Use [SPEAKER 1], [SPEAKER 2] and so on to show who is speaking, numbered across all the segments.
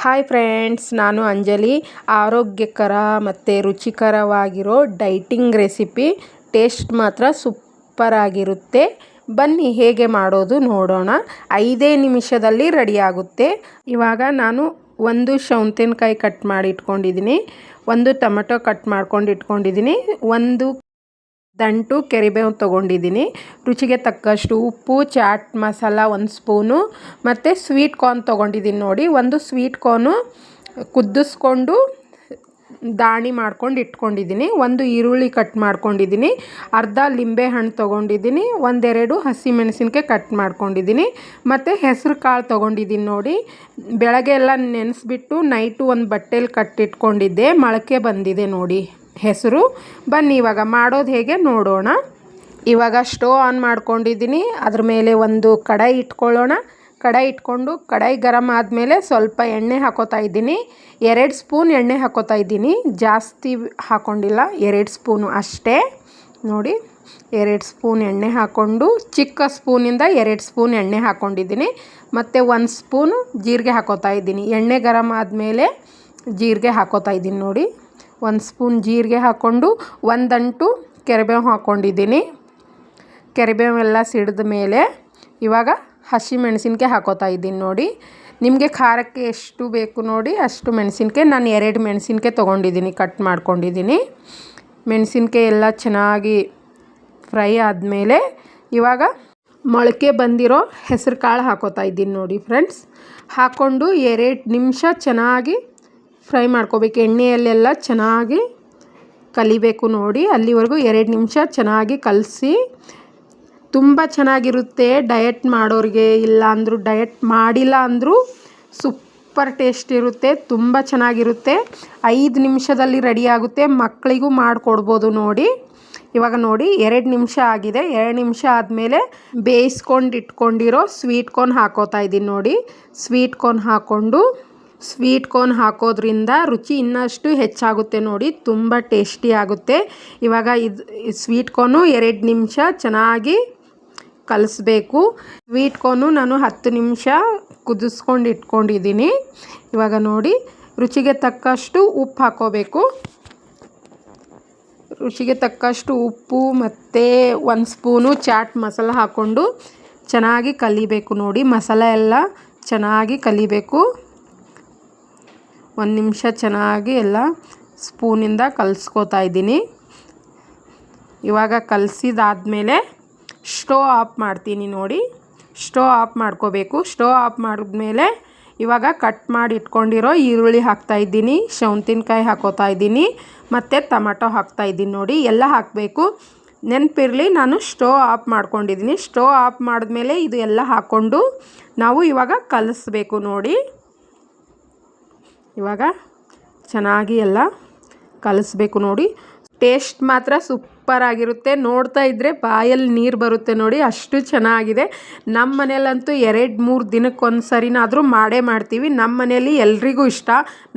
[SPEAKER 1] Hi friends, ನಾನು ಅಂಜಲಿ. ಆರೋಗ್ಯಕರ ಮತ್ತು ರುಚಿಕರವಾಗಿರೋ ಡೈಟಿಂಗ್ ರೆಸಿಪಿ. ಟೇಸ್ಟ್ ಮಾತ್ರ ಸೂಪರಾಗಿರುತ್ತೆ. ಬನ್ನಿ ಹೇಗೆ ಮಾಡೋದು ನೋಡೋಣ. 5 ನಿಮಿಷದಲ್ಲಿ ರೆಡಿಯಾಗುತ್ತೆ. ಇವಾಗ ನಾನು ಒಂದು ಸೌತೆಕಾಯಿ ಕಟ್ ಮಾಡಿ ಇಟ್ಕೊಂಡಿದ್ದೀನಿ, ಒಂದು ಟೊಮೆಟೊ ಕಟ್ ಮಾಡ್ಕೊಂಡು ಇಟ್ಕೊಂಡಿದ್ದೀನಿ, ಒಂದು ದಂಟು ಕರಿಬೇವು ತೊಗೊಂಡಿದ್ದೀನಿ, ರುಚಿಗೆ ತಕ್ಕಷ್ಟು ಉಪ್ಪು, ಚಾಟ್ ಮಸಾಲ 1 ಸ್ಪೂನು, ಮತ್ತು ಸ್ವೀಟ್ ಕಾರ್ನ್ ತೊಗೊಂಡಿದ್ದೀನಿ. ನೋಡಿ, ಒಂದು ಸ್ವೀಟ್ ಕಾರ್ನು ಕುದಿಸ್ಕೊಂಡು ದಾಣಿ ಮಾಡ್ಕೊಂಡು ಇಟ್ಕೊಂಡಿದ್ದೀನಿ, ಒಂದು ಈರುಳ್ಳಿ ಕಟ್ ಮಾಡ್ಕೊಂಡಿದ್ದೀನಿ, ಅರ್ಧ ಲಿಂಬೆ ಹಣ್ಣು ತೊಗೊಂಡಿದ್ದೀನಿ, 1-2 ಹಸಿಮೆಣಸಿನ್ಕಾಯಿ ಕಟ್ ಮಾಡ್ಕೊಂಡಿದ್ದೀನಿ, ಮತ್ತು ಹೆಸರು ಕಾಳು ತೊಗೊಂಡಿದ್ದೀನಿ. ನೋಡಿ, ಬೆಳಗ್ಗೆ ಎಲ್ಲ ನೆನೆಸ್ಬಿಟ್ಟು ನೈಟು ಒಂದು ಬಟ್ಟೆಲಿ ಕಟ್ಟಿಟ್ಕೊಂಡಿದ್ದೆ, ಮೊಳಕೆ ಬಂದಿದೆ ನೋಡಿ ಹೆಸರು. ಬನ್ನಿ ಇವಾಗ ಮಾಡೋದು ಹೇಗೆ ನೋಡೋಣ. ಇವಾಗ ಸ್ಟವ್ ಆನ್ ಮಾಡ್ಕೊಂಡಿದ್ದೀನಿ, ಅದ್ರ ಮೇಲೆ ಒಂದು ಕಡಾಯಿ ಇಟ್ಕೊಳ್ಳೋಣ. ಕಡಾಯಿ ಇಟ್ಕೊಂಡು ಕಡಾಯಿ ಗರಮ್ ಆದಮೇಲೆ ಸ್ವಲ್ಪ ಎಣ್ಣೆ ಹಾಕೋತಾ ಇದ್ದೀನಿ. 2 ಸ್ಪೂನ್ ಎಣ್ಣೆ ಹಾಕೋತಾ ಇದ್ದೀನಿ, ಜಾಸ್ತಿ ಹಾಕ್ಕೊಂಡಿಲ್ಲ, 2 ಸ್ಪೂನು ಅಷ್ಟೇ. ನೋಡಿ, 2 ಸ್ಪೂನ್ ಎಣ್ಣೆ ಹಾಕ್ಕೊಂಡು, ಚಿಕ್ಕ ಸ್ಪೂನಿಂದ 2 ಸ್ಪೂನ್ ಎಣ್ಣೆ ಹಾಕ್ಕೊಂಡಿದ್ದೀನಿ, ಮತ್ತು 1 ಸ್ಪೂನು ಜೀರಿಗೆ ಹಾಕೋತಾ ಇದ್ದೀನಿ. ಎಣ್ಣೆ ಗರಮ್ ಆದಮೇಲೆ ಜೀರಿಗೆ ಹಾಕೋತಾ ಇದ್ದೀನಿ. ನೋಡಿ, 1 ಸ್ಪೂನ್ ಜೀರಿಗೆ ಹಾಕ್ಕೊಂಡು, 1 ದಂಟು ಕರಿಬೇವು ಹಾಕ್ಕೊಂಡಿದ್ದೀನಿ. ಕರಿಬೇವೆಲ್ಲ ಸಿಡಿದ ಮೇಲೆ ಇವಾಗ ಹಸಿಮೆಣಸಿನ್ಕಾಯಿ ಹಾಕೋತಾ ಇದ್ದೀನಿ. ನೋಡಿ, ನಿಮಗೆ ಖಾರಕ್ಕೆ ಎಷ್ಟು ಬೇಕು ನೋಡಿ ಅಷ್ಟು ಮೆಣಸಿನ್ಕಾಯಿ. ನಾನು 2 ಮೆಣಸಿನ್ಕಾಯಿ ತೊಗೊಂಡಿದ್ದೀನಿ, ಕಟ್ ಮಾಡ್ಕೊಂಡಿದ್ದೀನಿ. ಮೆಣಸಿನ್ಕಾಯಿ ಎಲ್ಲ ಚೆನ್ನಾಗಿ ಫ್ರೈ ಆದಮೇಲೆ ಇವಾಗ ಮೊಳಕೆ ಬಂದಿರೋ ಹೆಸರು ಕಾಳು ಹಾಕೋತಾ ಇದ್ದೀನಿ. ನೋಡಿ ಫ್ರೆಂಡ್ಸ್, ಹಾಕ್ಕೊಂಡು 2 ನಿಮಿಷ ಚೆನ್ನಾಗಿ ಫ್ರೈ ಮಾಡ್ಕೋಬೇಕು. ಎಣ್ಣೆಯಲ್ಲೆಲ್ಲ ಚೆನ್ನಾಗಿ ಕಲಿಬೇಕು. ನೋಡಿ, ಅಲ್ಲಿವರೆಗೂ 2 ನಿಮಿಷ ಚೆನ್ನಾಗಿ ಕಲಸಿ. ತುಂಬ ಚೆನ್ನಾಗಿರುತ್ತೆ ಡಯಟ್ ಮಾಡೋರಿಗೆ, ಇಲ್ಲ ಅಂದರೂ ಡಯಟ್ ಮಾಡಿಲ್ಲ ಅಂದರೂ ಸೂಪರ್ ಟೇಸ್ಟ್ ಇರುತ್ತೆ, ತುಂಬ ಚೆನ್ನಾಗಿರುತ್ತೆ. 5 ನಿಮಿಷದಲ್ಲಿ ರೆಡಿಯಾಗುತ್ತೆ, ಮಕ್ಕಳಿಗೂ ಮಾಡಿಕೊಡ್ಬೋದು. ನೋಡಿ, ಇವಾಗ ನೋಡಿ 2 ನಿಮಿಷ ಆಗಿದೆ. 2 ನಿಮಿಷ ಆದಮೇಲೆ ಬೇಯಿಸ್ಕೊಂಡು ಇಟ್ಕೊಂಡಿರೋ ಸ್ವೀಟ್ ಕಾರ್ನ್ ಹಾಕೋತಾ ಇದ್ದೀನಿ. ನೋಡಿ, ಸ್ವೀಟ್ ಕಾರ್ನ್ ಹಾಕೋದ್ರಿಂದ ರುಚಿ ಇನ್ನಷ್ಟು ಹೆಚ್ಚಾಗುತ್ತೆ. ನೋಡಿ, ತುಂಬ ಟೇಸ್ಟಿ ಆಗುತ್ತೆ. ಇವಾಗ ಸ್ವೀಟ್ ಕಾರ್ನು 2 ನಿಮಿಷ ಚೆನ್ನಾಗಿ ಕಲಿಸ್ಬೇಕು. ಸ್ವೀಟ್ ಕಾರ್ನು ನಾನು 10 ನಿಮಿಷ ಕುದಿಸ್ಕೊಂಡು ಇಟ್ಕೊಂಡಿದ್ದೀನಿ. ಇವಾಗ ನೋಡಿ, ರುಚಿಗೆ ತಕ್ಕಷ್ಟು ಉಪ್ಪು ಹಾಕೋಬೇಕು. ರುಚಿಗೆ ತಕ್ಕಷ್ಟು ಉಪ್ಪು ಮತ್ತು 1 ಸ್ಪೂನು ಚಾಟ್ ಮಸಾಲ ಹಾಕ್ಕೊಂಡು ಚೆನ್ನಾಗಿ ಕಲಿಬೇಕು. ನೋಡಿ, ಮಸಾಲ ಎಲ್ಲ ಚೆನ್ನಾಗಿ ಕಲಿಬೇಕು. 1 ನಿಮಿಷ ಚೆನ್ನಾಗಿ ಎಲ್ಲ ಸ್ಪೂನಿಂದ ಕಲಿಸ್ಕೋತಾ ಇದ್ದೀನಿ. ಇವಾಗ ಕಲಸಿದಾದ್ಮೇಲೆ ಸ್ಟವ್ ಆಫ್ ಮಾಡ್ತೀನಿ. ನೋಡಿ, ಸ್ಟವ್ ಆಫ್ ಮಾಡ್ಕೋಬೇಕು. ಸ್ಟವ್ ಆಫ್ ಮಾಡಿದ್ಮೇಲೆ ಇವಾಗ ಕಟ್ ಮಾಡಿ ಇಟ್ಕೊಂಡಿರೋ ಈರುಳ್ಳಿ ಹಾಕ್ತಾಯಿದ್ದೀನಿ, ಸೌತೆಕಾಯಿ ಹಾಕೋತಾ ಇದ್ದೀನಿ, ಮತ್ತು ಟೊಮೆಟೊ ಹಾಕ್ತಾಯಿದ್ದೀನಿ. ನೋಡಿ, ಎಲ್ಲ ಹಾಕಬೇಕು. ನೆನಪಿರಲಿ, ನಾನು ಸ್ಟವ್ ಆಫ್ ಮಾಡ್ಕೊಂಡಿದ್ದೀನಿ. ಸ್ಟವ್ ಆಫ್ ಮಾಡಿದ್ಮೇಲೆ ಇದು ಎಲ್ಲ ಹಾಕ್ಕೊಂಡು ನಾವು ಇವಾಗ ಕಲಿಸ್ಬೇಕು. ನೋಡಿ, ಇವಾಗ ಚೆನ್ನಾಗಿ ಎಲ್ಲ ಕಲಿಸ್ಬೇಕು. ನೋಡಿ, ಟೇಸ್ಟ್ ಮಾತ್ರ ಸೂಪರಾಗಿರುತ್ತೆ. ನೋಡ್ತಾ ಇದ್ದರೆ ಬಾಯಲ್ಲಿ ನೀರು ಬರುತ್ತೆ. ನೋಡಿ, ಅಷ್ಟು ಚೆನ್ನಾಗಿದೆ. ನಮ್ಮ ಮನೇಲಂತೂ 2-3 ದಿನಕ್ಕೊಂದು ಸರಿನಾದರೂ ಮಾಡೇ ಮಾಡ್ತೀವಿ. ನಮ್ಮ ಮನೇಲಿ ಎಲ್ರಿಗೂ ಇಷ್ಟ,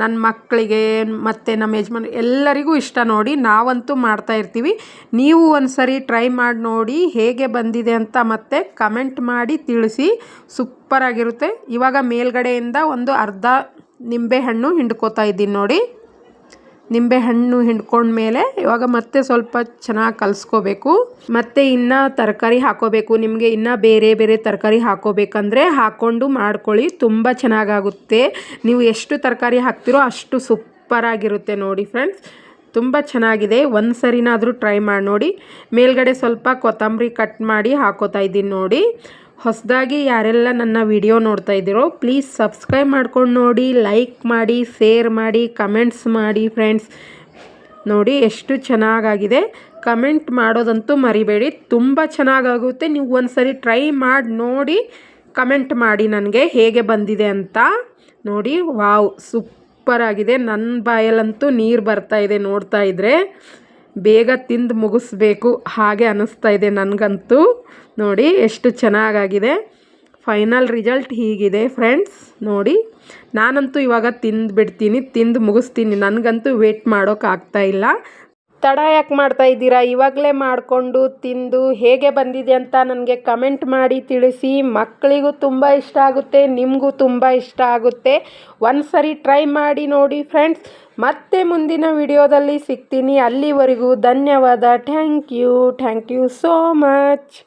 [SPEAKER 1] ನನ್ನ ಮಕ್ಕಳಿಗೆ ಮತ್ತು ನಮ್ಮ ಯಜಮಾನ ಎಲ್ಲರಿಗೂ ಇಷ್ಟ. ನೋಡಿ, ನಾವಂತೂ ಮಾಡ್ತಾಯಿರ್ತೀವಿ. ನೀವು ಒಂದು ಸರಿ ಟ್ರೈ ಮಾಡಿ ನೋಡಿ ಹೇಗೆ ಬಂದಿದೆ ಅಂತ, ಮತ್ತು ಕಮೆಂಟ್ ಮಾಡಿ ತಿಳಿಸಿ. ಸೂಪರಾಗಿರುತ್ತೆ. ಇವಾಗ ಮೇಲ್ಗಡೆಯಿಂದ ಒಂದು ಅರ್ಧ ನಿಂಬೆಹಣ್ಣು ಹಿಂಡ್ಕೋತಾ ಇದ್ದೀನಿ. ನೋಡಿ, ನಿಂಬೆಹಣ್ಣು ಹಿಂಡ್ಕೊಂಡ್ಮೇಲೆ ಇವಾಗ ಮತ್ತೆ ಸ್ವಲ್ಪ ಚೆನ್ನಾಗಿ ಕಲಿಸ್ಕೋಬೇಕು. ಮತ್ತು ಇನ್ನು ತರಕಾರಿ ಹಾಕೋಬೇಕು. ನಿಮಗೆ ಇನ್ನೂ ಬೇರೆ ಬೇರೆ ತರಕಾರಿ ಹಾಕೋಬೇಕಂದ್ರೆ ಹಾಕ್ಕೊಂಡು ಮಾಡ್ಕೊಳ್ಳಿ, ತುಂಬ ಚೆನ್ನಾಗಾಗುತ್ತೆ. ನೀವು ಎಷ್ಟು ತರಕಾರಿ ಹಾಕ್ತಿರೋ ಅಷ್ಟು ಸೂಪರಾಗಿರುತ್ತೆ. ನೋಡಿ ಫ್ರೆಂಡ್ಸ್, ತುಂಬ ಚೆನ್ನಾಗಿದೆ. ಒಂದು ಸರಿನಾದರೂ ಟ್ರೈ ಮಾಡಿ ನೋಡಿ. ಮೇಲ್ಗಡೆ ಸ್ವಲ್ಪ ಕೊತ್ತಂಬರಿ ಕಟ್ ಮಾಡಿ ಹಾಕೋತಾ ಇದ್ದೀನಿ. ನೋಡಿ, ಹೊಸದಾಗಿ ಯಾರೆಲ್ಲ ನನ್ನ ವಿಡಿಯೋ ನೋಡ್ತಾ ಇದ್ದೀರೋ ಪ್ಲೀಸ್ ಸಬ್ಸ್ಕ್ರೈಬ್ ಮಾಡ್ಕೊಂಡು ನೋಡಿ, ಲೈಕ್ ಮಾಡಿ, ಶೇರ್ ಮಾಡಿ, ಕಮೆಂಟ್ಸ್ ಮಾಡಿ ಫ್ರೆಂಡ್ಸ್. ನೋಡಿ, ಎಷ್ಟು ಚೆನ್ನಾಗಾಗಿದೆ. ಕಮೆಂಟ್ ಮಾಡೋದಂತೂ ಮರಿಬೇಡಿ, ತುಂಬ ಚೆನ್ನಾಗಾಗುತ್ತೆ. ನೀವು ಒಂದು ಸರಿ ಟ್ರೈ ಮಾಡಿ ನೋಡಿ, ಕಮೆಂಟ್ ಮಾಡಿ ನನಗೆ ಹೇಗೆ ಬಂದಿದೆ ಅಂತ. ನೋಡಿ, ವಾವ್, ಸೂಪರಾಗಿದೆ. ನನ್ನ ಬಾಯಲ್ಲಂತೂ ನೀರು ಬರ್ತಾಯಿದೆ ನೋಡ್ತಾ ಇದ್ದರೆ. ಬೇಗ ತಿಂದು ಮುಗಿಸ್ಬೇಕು ಹಾಗೆ ಅನ್ನಿಸ್ತಾ ಇದೆ ನನಗಂತೂ. ನೋಡಿ, ಎಷ್ಟು ಚೆನ್ನಾಗಾಗಿದೆ. ಫೈನಲ್ ರಿಸಲ್ಟ್ ಹೀಗಿದೆ ಫ್ರೆಂಡ್ಸ್. ನೋಡಿ, ನಾನಂತೂ ಇವಾಗ ತಿಂದು ಮುಗಿಸ್ತೀನಿ. ನನಗಂತೂ ವೇಟ್ ಮಾಡೋಕ್ಕಾಗ್ತಾಯಿಲ್ಲ. ತಡ ಯಾಕೆ ಮಾಡ್ತಾ ಇದ್ದೀರಾ? ಇವಾಗಲೇ ಮಾಡಿಕೊಂಡು ತಿಂದು ಹೇಗೆ ಬಂದಿದೆ ಅಂತ ನನಗೆ ಕಮೆಂಟ್ ಮಾಡಿ ತಿಳಿಸಿ. ಮಕ್ಕಳಿಗೂ ತುಂಬ ಇಷ್ಟ ಆಗುತ್ತೆ, ನಿಮಗೂ ತುಂಬ ಇಷ್ಟ ಆಗುತ್ತೆ. ಒಂದು ಸರಿ ಟ್ರೈ ಮಾಡಿ ನೋಡಿ ಫ್ರೆಂಡ್ಸ್. ಮತ್ತೆ ಮುಂದಿನ ವಿಡಿಯೋದಲ್ಲಿ ಸಿಗ್ತೀನಿ. ಅಲ್ಲಿವರೆಗೂ ಧನ್ಯವಾದ. Thank you so much.